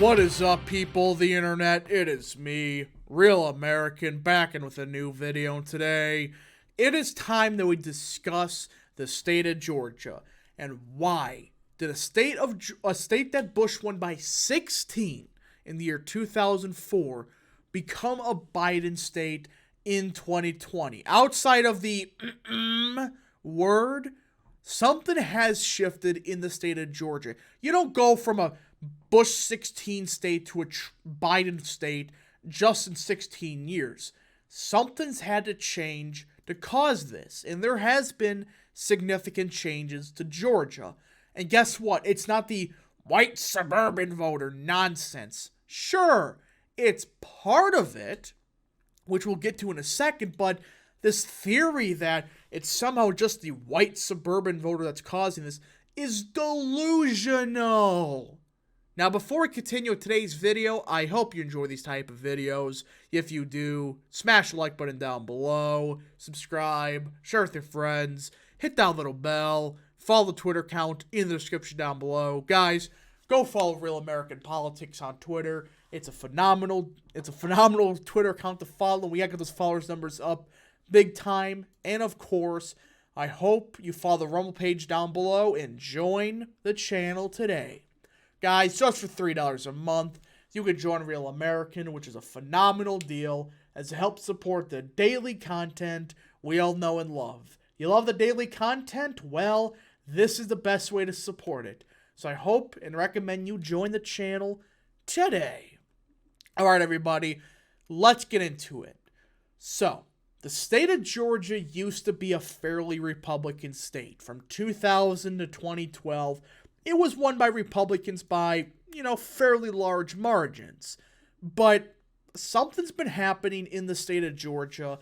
What is up, people? The internet, it is me, Real American, back in with a new video. And today, it is time that we discuss the state of Georgia and why did a state that Bush won by 16 in the year 2004 become a Biden state in 2020. Outside of the word, something has shifted in the state of Georgia. You don't go from a Bush 16 state to a Biden state just in 16 years. Something's had to change to cause this, and there has been significant changes to Georgia. And guess what? It's not the white suburban voter nonsense. Sure, it's part of it, which we'll get to in a second, but this theory that it's somehow just the white suburban voter that's causing this is delusional. Now, before we continue with today's video, I hope you enjoy these type of videos. If you do, smash the like button down below, subscribe, share with your friends, hit that little bell, follow the Twitter account in the description down below. Guys, go follow Real American Politics on Twitter. It's a phenomenal Twitter account to follow. We gotta get those followers numbers up big time. And of course, I hope you follow the Rumble page down below and join the channel today. Guys, just for $3 a month, you can join Real American, which is a phenomenal deal as it helps support the daily content we all know and love. You love the daily content? Well, this is the best way to support it. So I hope and recommend you join the channel today. Alright, everybody, let's get into it. So, the state of Georgia used to be a fairly Republican state. From 2000 to 2012, it was won by Republicans by, fairly large margins. But something's been happening in the state of Georgia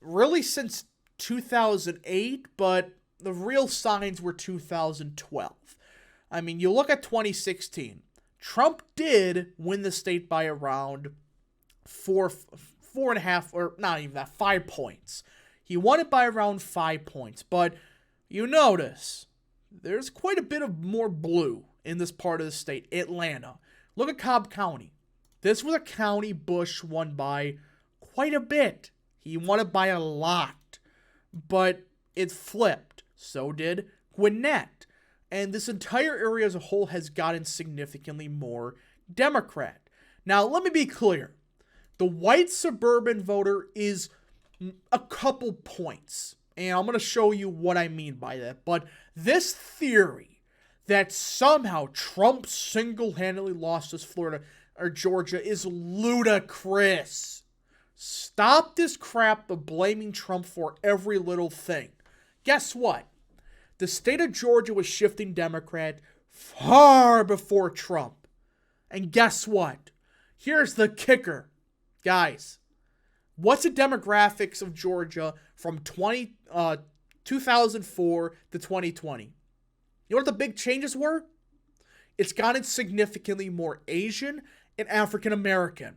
really since 2008, but the real signs were 2012. I mean, you look at 2016. Trump did win the state by around 4.5, or not even that, 5 points. He won it by around 5 points, but you notice there's quite a bit of more blue in this part of the state, Atlanta. Look at Cobb County. This was a county Bush won by quite a bit. He won it by a lot, but it flipped. So did Gwinnett. And this entire area as a whole has gotten significantly more Democrat. Now, let me be clear. The white suburban voter is a couple points. And I'm going to show you what I mean by that. But this theory that somehow Trump single-handedly lost this Florida or Georgia is ludicrous. Stop this crap of blaming Trump for every little thing. Guess what? The state of Georgia was shifting Democrat far before Trump. And guess what? Here's the kicker. Guys, what's the demographics of Georgia from 2004 to 2020? You know what the big changes were? It's gotten significantly more Asian and African American.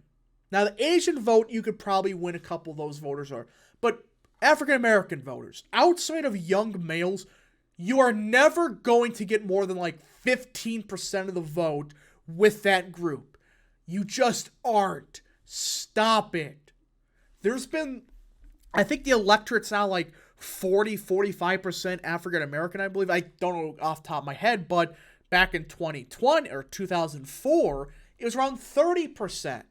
Now, the Asian vote, you could probably win a couple of those voters, but African American voters, outside of young males, you are never going to get more than like 15% of the vote with that group. You just aren't. Stop it. There's been, I think the electorate's now like 45% African American, I believe. I don't know off the top of my head, but back in 2020 or 2004, it was around 30%.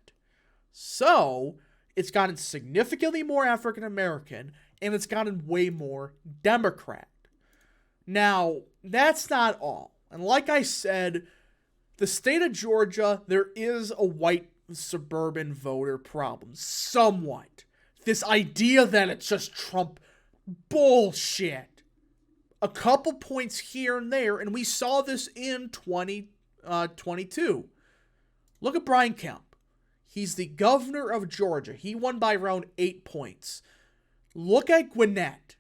So, it's gotten significantly more African American, and it's gotten way more Democrat. Now, that's not all. And like I said, the state of Georgia, there is a white suburban voter problem. Somewhat. This idea that it's just Trump, bullshit. A couple points here and there, and we saw this in 2022. Look at Brian Kemp. He's the governor of Georgia. He won by around 8 points. Look at Gwinnett.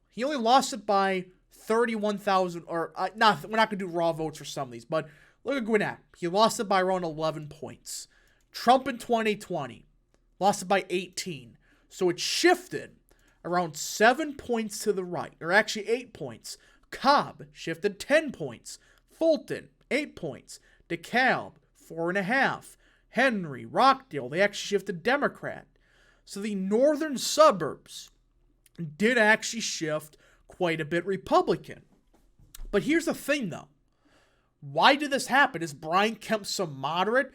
He only lost it by 31,000, or we're not going to do raw votes for some of these, but look at Gwinnett. He lost it by around 11 points. Trump in 2020 lost it by 18. So it shifted around 7 points to the right, or actually 8 points. Cobb shifted 10 points. Fulton, 8 points. DeKalb, 4.5. Henry, Rockdale, they actually shifted Democrat. So the northern suburbs did actually shift quite a bit Republican. But here's the thing, though. Why did this happen? Is Brian Kemp some moderate?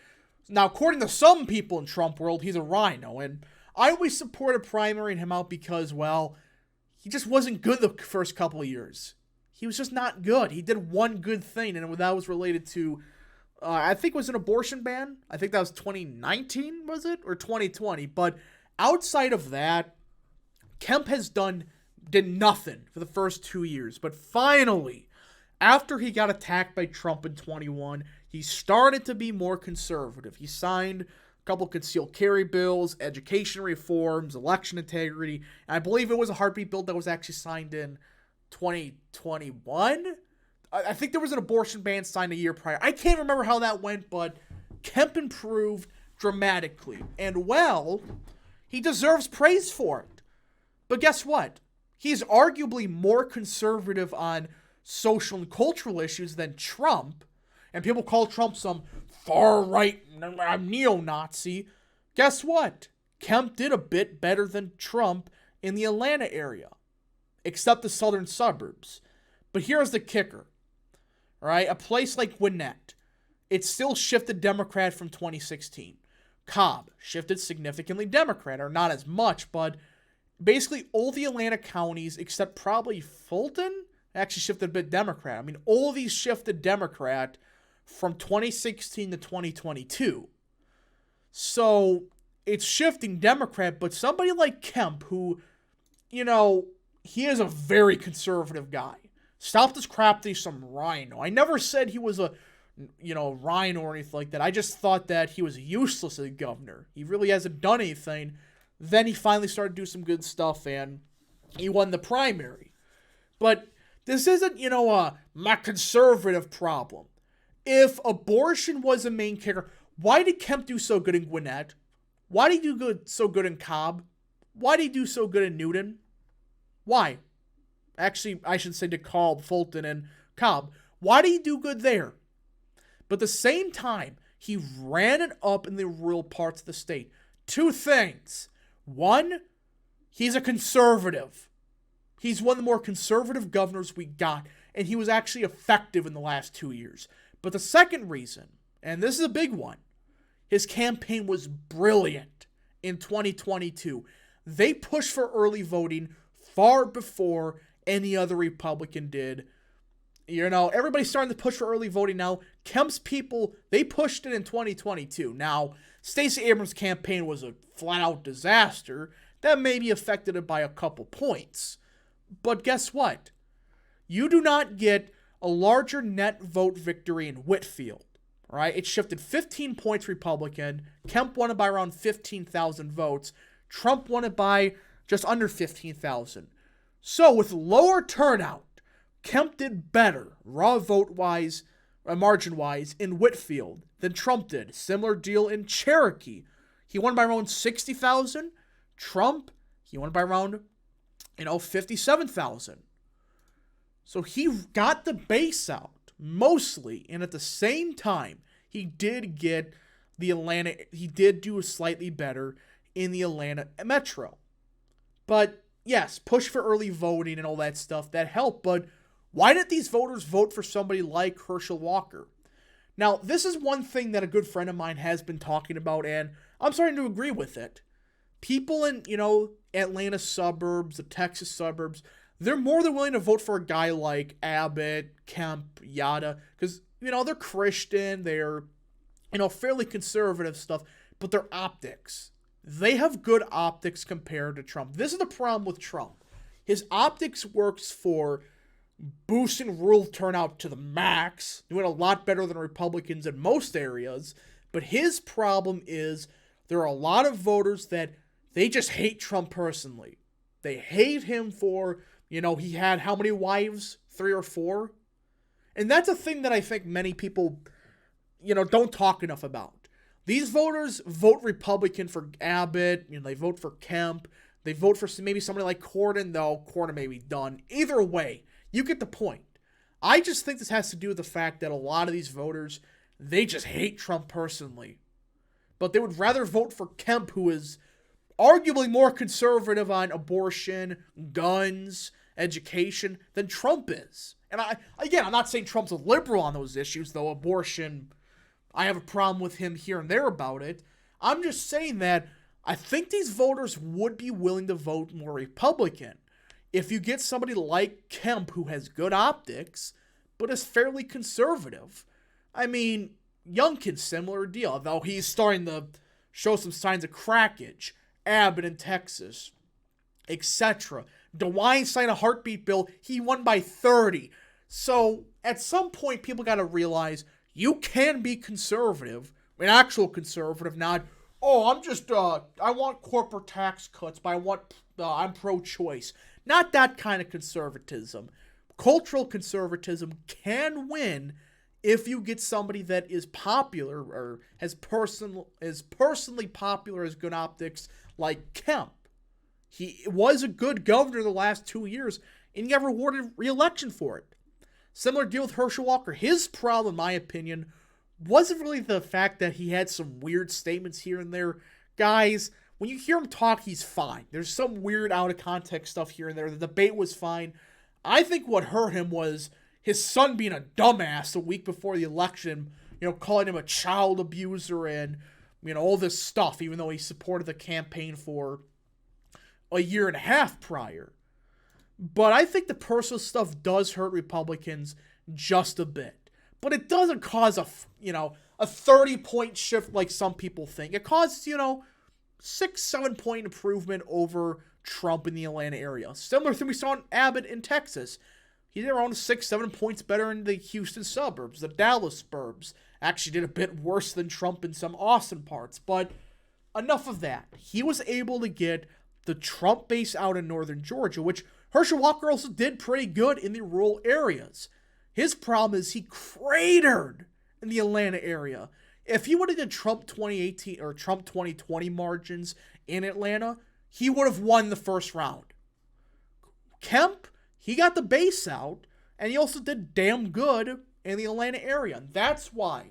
Now, according to some people in Trump world, he's a rhino. And I always supported primarying him out because, well, he just wasn't good the first couple of years. He was just not good. He did one good thing, and that was related to, I think it was an abortion ban. I think that was 2019, was it? Or 2020. But outside of that, Kemp did nothing for the first 2 years. But finally, after he got attacked by Trump in 21, he started to be more conservative. He signed a couple concealed carry bills, education reforms, election integrity, and I believe it was a heartbeat bill that was actually signed in 2021. I think there was an abortion ban signed a year prior. I can't remember how that went, but Kemp improved dramatically. And, well, he deserves praise for it. But guess what? He's arguably more conservative on social and cultural issues than Trump. And people call Trump some far-right neo-Nazi. Guess what? Kemp did a bit better than Trump in the Atlanta area, except the southern suburbs. But here's the kicker. All right, a place like Gwinnett, it still shifted Democrat from 2016. Cobb shifted significantly Democrat, or not as much, but basically all the Atlanta counties, except probably Fulton, actually shifted a bit Democrat. I mean, all of these shifted Democrat from 2016 to 2022. So it's shifting Democrat, but somebody like Kemp, who, he is a very conservative guy. Stop this crap that he's some rhino. I never said he was a, rhino or anything like that. I just thought that he was useless as a governor. He really hasn't done anything. Then he finally started to do some good stuff, and he won the primary. But this isn't, my conservative problem. If abortion was a main kicker, why did Kemp do so good in Gwinnett? Why did he do so good in Cobb? Why did he do so good in Newton? Why? Actually, I should say DeKalb, Fulton, and Cobb. Why did he do good there? But at the same time, he ran it up in the rural parts of the state. Two things. One, he's a conservative. He's one of the more conservative governors we got, and he was actually effective in the last 2 years. But the second reason, and this is a big one, his campaign was brilliant in 2022. They pushed for early voting far before any other Republican did. Everybody's starting to push for early voting now. Kemp's people, they pushed it in 2022. Now, Stacey Abrams' campaign was a flat-out disaster. That maybe affected it by a couple points. But guess what? You do not get a larger net vote victory in Whitfield. Right? It shifted 15 points Republican. Kemp won it by around 15,000 votes. Trump won it by just under 15,000. So with lower turnout, Kemp did better, raw vote-wise, margin-wise, in Whitfield than Trump did. Similar deal in Cherokee. He won by around 60,000. Trump, he won by around, 57,000. So he got the base out, mostly, and at the same time, he did get he did do slightly better in the Atlanta metro. But, yes, push for early voting and all that stuff, that helped, but why didn't these voters vote for somebody like Herschel Walker? Now, this is one thing that a good friend of mine has been talking about, and I'm starting to agree with it. People in, Atlanta suburbs, the Texas suburbs, they're more than willing to vote for a guy like Abbott, Kemp, yada, because, they're Christian, they're, fairly conservative stuff, but their optics. They have good optics compared to Trump. This is the problem with Trump. His optics works for boosting rural turnout to the max, doing a lot better than Republicans in most areas, but his problem is there are a lot of voters that they just hate Trump personally. They hate him for, he had how many wives? 3 or 4? And that's a thing that I think many people, don't talk enough about. These voters vote Republican for Abbott, they vote for Kemp, they vote for maybe somebody like Corden, though Corden may be done. Either way, you get the point. I just think this has to do with the fact that a lot of these voters, they just hate Trump personally. But they would rather vote for Kemp, who is arguably more conservative on abortion, guns, education than Trump is. And I'm not saying Trump's a liberal on those issues, though abortion, I have a problem with him here and there about it. I'm just saying that I think these voters would be willing to vote more Republican if you get somebody like Kemp, who has good optics, but is fairly conservative. I mean, Youngkin's similar deal, though he's starting to show some signs of crackage. Abbott in Texas, etc. DeWine signed a heartbeat bill. He won by 30. So at some point, people got to realize you can be conservative, an actual conservative, not, oh, I want corporate tax cuts, but I'm pro-choice. Not that kind of conservatism. Cultural conservatism can win if you get somebody that is popular or is personally popular, has good optics, like Kemp. He was a good governor the last 2 years, and he got rewarded re-election for it. Similar deal with Herschel Walker. His problem, in my opinion, wasn't really the fact that he had some weird statements here and there. Guys, when you hear him talk, he's fine. There's some weird out-of-context stuff here and there. The debate was fine. I think what hurt him was his son being a dumbass a week before the election, calling him a child abuser and, all this stuff, even though he supported the campaign for a year and a half prior. But I think the personal stuff does hurt Republicans just a bit. But it doesn't cause a 30-point shift like some people think. It causes, 6-7 point improvement over Trump in the Atlanta area. Similar thing we saw in Abbott in Texas. He did around 6-7 points better in the Houston suburbs, the Dallas suburbs. Actually did a bit worse than Trump in some Austin parts. But enough of that. He was able to get the Trump base out in northern Georgia, which Herschel Walker also did pretty good in the rural areas. His problem is he cratered in the Atlanta area. If he would have did Trump 2018 or Trump 2020 margins in Atlanta, he would have won the first round. Kemp, he got the base out, and he also did damn good in the Atlanta area. And that's why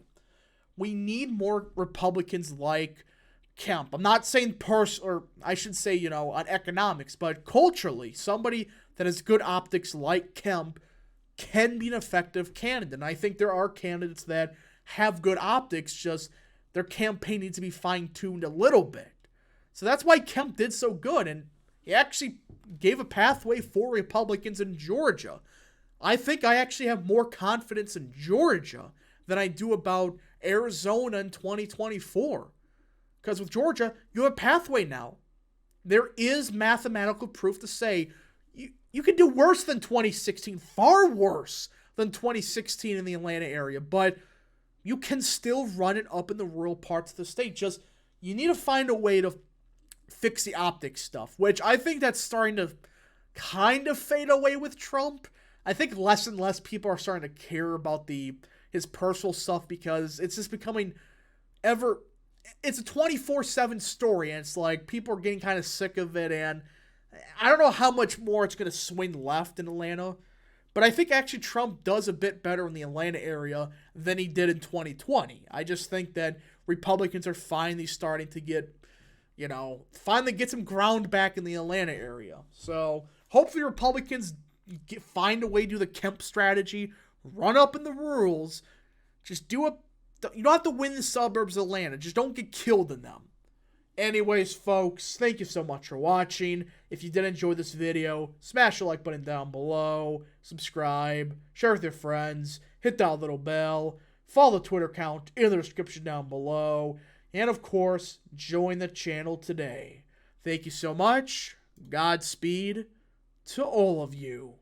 we need more Republicans like Kemp. I'm not saying on economics, but culturally, somebody that has good optics like Kemp can be an effective candidate. And I think there are candidates that have good optics, just their campaign needs to be fine-tuned a little bit. So that's why Kemp did so good, and he actually gave a pathway for Republicans in Georgia. I think I actually have more confidence in Georgia than I do about Arizona in 2024. Because with Georgia, you have a pathway now. There is mathematical proof to say you can do worse than 2016, far worse than 2016 in the Atlanta area, but you can still run it up in the rural parts of the state. Just, you need to find a way to fix the optics stuff, which I think that's starting to kind of fade away with Trump. I think less and less people are starting to care about his personal stuff because it's just becoming it's a 24/7 story, and it's like people are getting kind of sick of it, and I don't know how much more it's going to swing left in Atlanta, but I think actually Trump does a bit better in the Atlanta area than he did in 2020. I just think that Republicans are finally starting to get, finally get some ground back in the Atlanta area. So hopefully Republicans find a way to do the Kemp strategy, run up in the rurals, just you don't have to win the suburbs of Atlanta, just don't get killed in them. Anyways, folks, thank you so much for watching. If you did enjoy this video, smash the like button down below, subscribe, share with your friends, hit that little bell, follow the Twitter account in the description down below, and of course, join the channel today. Thank you so much. Godspeed to all of you.